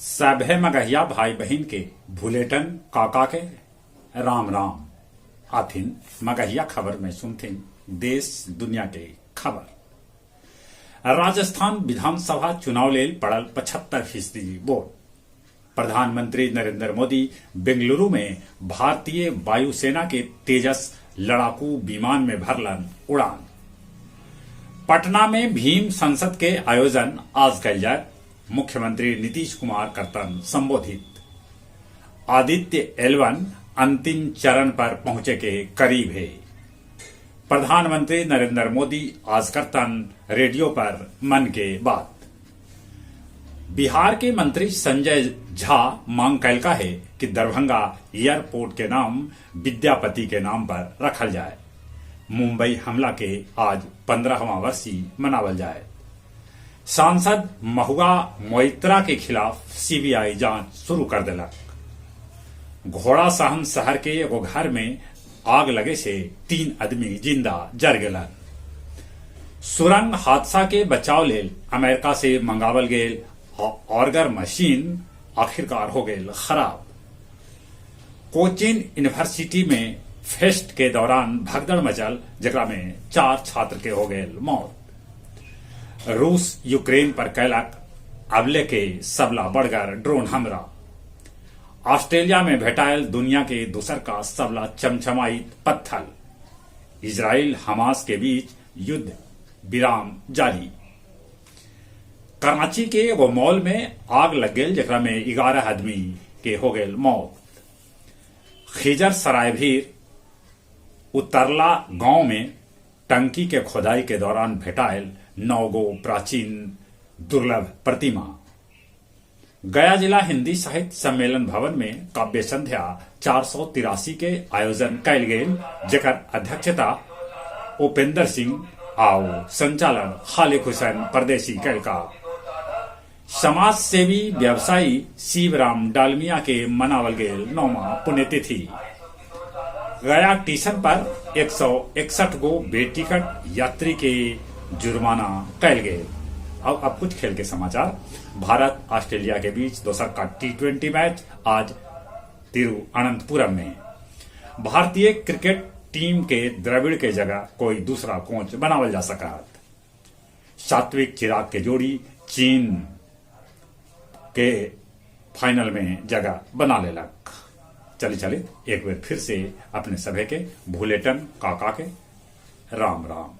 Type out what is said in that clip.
सभे मगहिया भाई बहन के भुलेटन काका के राम राम आथिन मगहिया खबर में सुनथिन देश दुनिया के खबर। राजस्थान विधानसभा चुनाव लेल पड़ल 75% वोट। प्रधानमंत्री नरेंद्र मोदी बेंगलुरु में भारतीय वायुसेना के तेजस लड़ाकू विमान में भरलन उड़ान। पटना में भीम संसद के आयोजन आज कल जाए। मुख्यमंत्री नीतीश कुमार करतन संबोधित। आदित्य L1 अंतिम चरण पर पहुंचे के करीब है। प्रधानमंत्री नरेंद्र मोदी आज करतन रेडियो पर मन के बात। बिहार के मंत्री संजय झा मांग कैलका है कि दरभंगा एयरपोर्ट के नाम विद्यापति के नाम पर रखल जाए। मुंबई हमला के आज 15वां वर्षी मनावल जाए। सांसद महुआ मोइत्रा के खिलाफ सीबीआई जांच शुरू कर दिलक। घोड़ा सहन शहर के एगो घर में आग लगे से 3 आदमी जिंदा जर गलन। सुरंग हादसा के बचाव लेल अमेरिका से मंगावल गेल ऑर्गर मशीन आखिरकार हो गेल खराब। कोचीन यूनिवर्सिटी में फेस्ट के दौरान भगदड़ मचल, जेकरा में 4 छात्र के हो गेल मौत। रूस यूक्रेन पर कैलक अबले के सबला बढ़गर ड्रोन हमला। ऑस्ट्रेलिया में भेटायल दुनिया के दूसर का सबला चमचमाइत पत्थर। इजराइल हमास के बीच युद्ध विराम जारी। कराची के एगो मॉल में आग लग गेल, जेकरा में 11 आदमी के हो गेल मौत। खिजर सराय भीर उतरला गांव में टंकी के खोदाई के दौरान भेटायल 9 गो प्राचीन दुर्लभ प्रतिमा। गया जिला हिंदी साहित्य सम्मेलन भवन में काव्य संध्या 483 के आयोजन कैल गेल, जेकर अध्यक्षता उपेंद्र सिंह आउ संचालन खालिक हुसैन परदेसी कैलका। समाज सेवी व्यवसायी शिवराम डालमिया के मनावल गेल 9वां पुण्यतिथि। गया स्टेशन पर 161 गो बेटिकट यात्री के जुर्माना कैल गए। अब कुछ खेल के समाचार। भारत ऑस्ट्रेलिया के बीच दोसर का T20 मैच आज तिरुवनंतपुरम में। भारतीय क्रिकेट टीम के द्रविड़ के जगह कोई दूसरा कोच बनावल जा सका। सात्विक चिराग के जोड़ी चीन के फाइनल में जगह बना लेलक। चलिए एक बार फिर से अपने सभे के भुलेटन काका के राम राम।